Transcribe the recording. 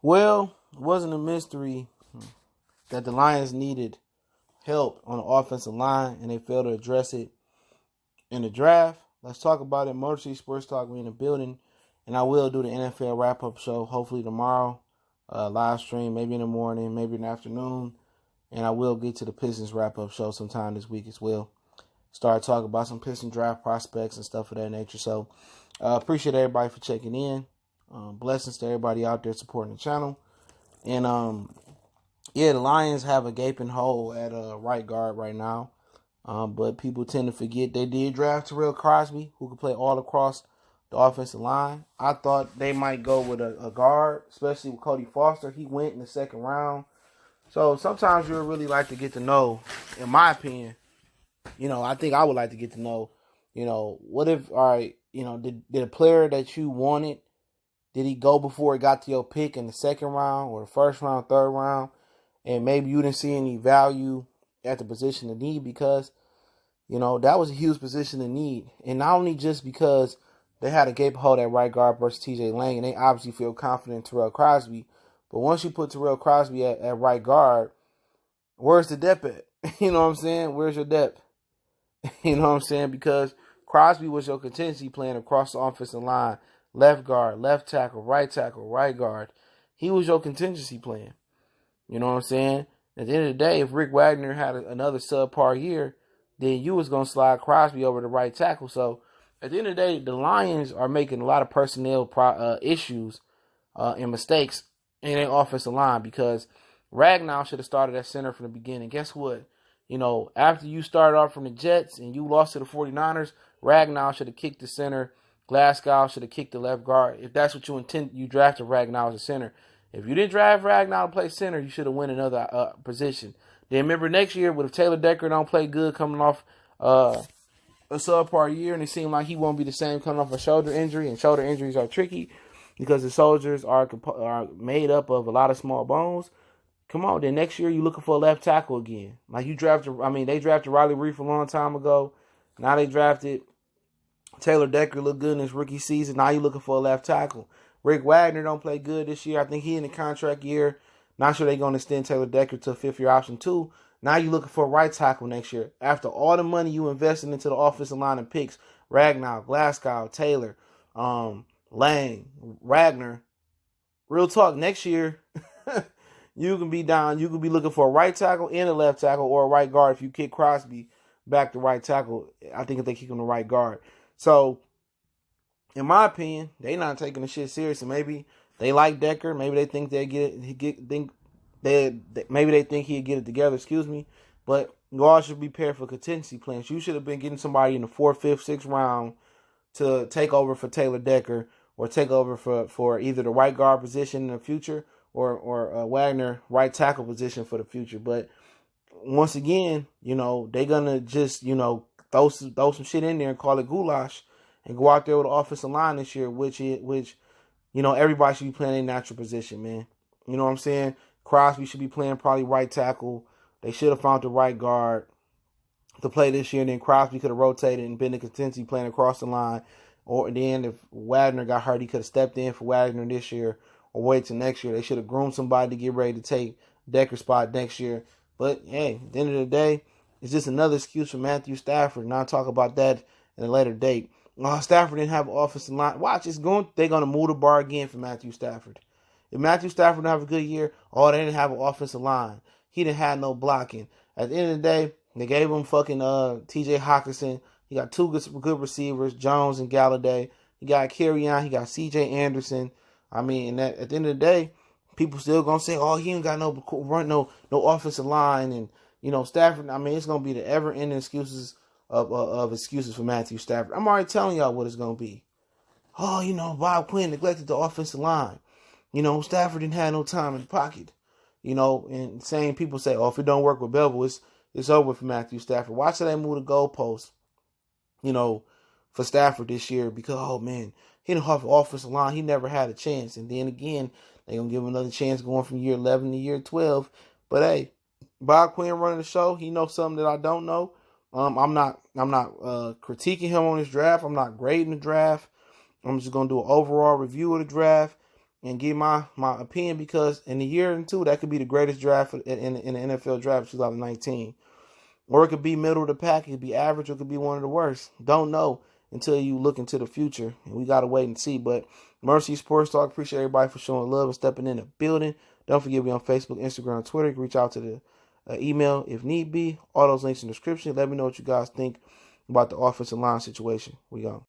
Well, it wasn't a mystery that the Lions needed help on the offensive line and they failed to address it in the draft. Let's talk about it. Motor City Sports Talk, we in the building. And I will do the NFL wrap-up show hopefully tomorrow. Live stream, maybe in the morning, maybe in the afternoon. And I will get to the Pistons wrap-up show sometime this week as well. Start talking about some Piston draft prospects and stuff of that nature. So appreciate everybody for checking in. Blessings to everybody out there supporting the channel. And the Lions have a gaping hole at right guard right now. But people tend to forget they did draft Terrell Crosby, who could play all across the offensive line. I thought they might go with a guard, especially with Cody Foster. He went in the second round. So sometimes you would really like to get to know, in my opinion, I think I would like to get to know, what if, all right, did a player that you wanted, did he go before it got to your pick in the second round or the first round, third round, and maybe you didn't see any value at the position of need because, that was a huge position of need. And not only just because they had a gaping hole at right guard versus TJ Lang, and they obviously feel confident in Terrell Crosby, but once you put Terrell Crosby at right guard, where's the depth at? You know what I'm saying? Where's your depth? You know what I'm saying? Because Crosby was your contingency plan across the offensive line. Left guard, left tackle, right guard. He was your contingency plan. You know what I'm saying? At the end of the day, if Rick Wagner had another subpar year, then you was going to slide Crosby over to right tackle. So at the end of the day, the Lions are making a lot of personnel issues and mistakes in their offensive line because Ragnow should have started at center from the beginning. Guess what? After you started off from the Jets and you lost to the 49ers, Ragnow should have kicked the center. Glasgow should have kicked the left guard. If that's what you intend, you drafted Ragnow as a center. If you didn't draft Ragnow to play center, you should have won another position. Then remember next year, if Taylor Decker don't play good coming off a subpar year, and it seemed like he won't be the same coming off a shoulder injury, and shoulder injuries are tricky because the soldiers are made up of a lot of small bones. Come on, then next year you're looking for a left tackle again. Like they drafted Riley Reef a long time ago. Now they drafted Taylor Decker, looked good in his rookie season. Now you're looking for a left tackle. Rick Wagner don't play good this year. I think he in the contract year. Not sure they're going to extend Taylor Decker to a fifth-year option too. Now you're looking for a right tackle next year. After all the money you invested into the offensive line and picks, Ragnow, Glasgow, Taylor, Lang, Wagner. Real talk, next year, you can be down. You can be looking for a right tackle and a left tackle or a right guard if you kick Crosby back to right tackle. I think if they kick him to right guard. So, in my opinion, they not taking the shit serious. And maybe they like Decker. Maybe they think maybe they think he'd get it together. Excuse me. But you all should be prepared for contingency plans. You should have been getting somebody in the 4th, 5th, 6th round to take over for Taylor Decker or take over for either the right guard position in the future or Wagner right tackle position for the future. But once again, they're gonna just throw some shit in there and call it goulash and go out there with the offensive line this year, which everybody should be playing their natural position, man. You know what I'm saying? Crosby should be playing probably right tackle. They should have found the right guard to play this year, and then Crosby could have rotated and been the contingency playing across the line. Or then if Wagner got hurt, he could have stepped in for Wagner this year or wait till next year. They should have groomed somebody to get ready to take Decker's spot next year. But, hey, at the end of the day, it's just another excuse for Matthew Stafford. And I'll talk about that at a later date. Oh, Stafford didn't have an offensive line. Watch, they're going to move the bar again for Matthew Stafford. If Matthew Stafford didn't have a good year, they didn't have an offensive line. He didn't have no blocking. At the end of the day, they gave him fucking T.J. Hawkinson. He got two good receivers, Jones and Galladay. He got Kerryon. He got C.J. Anderson. At the end of the day, people still gonna say, he ain't got no offensive line, and Stafford. It's gonna be the ever-ending excuses of excuses for Matthew Stafford. I'm already telling y'all what it's gonna be. Bob Quinn neglected the offensive line. Stafford didn't have no time in the pocket. And same people say, if it don't work with Bevel, it's over for Matthew Stafford. Watch how they move the goalposts, for Stafford this year because, he didn't have an offensive line. He never had a chance. And then again, they're going to give him another chance going from year 11 to year 12. But, hey, Bob Quinn running the show. He knows something that I don't know. I'm not critiquing him on his draft. I'm not grading the draft. I'm just going to do an overall review of the draft. and give my opinion, because in a year or two, that could be the greatest draft in the NFL draft of 2019. Or it could be middle of the pack. It could be average, or it could be one of the worst. Don't know until you look into the future. And we got to wait and see. But Mercy Sports Talk, appreciate everybody for showing love and stepping in the building. Don't forget, we on Facebook, Instagram, Twitter. You can reach out to the email if need be. All those links in the description. Let me know what you guys think about the offensive line situation. We go.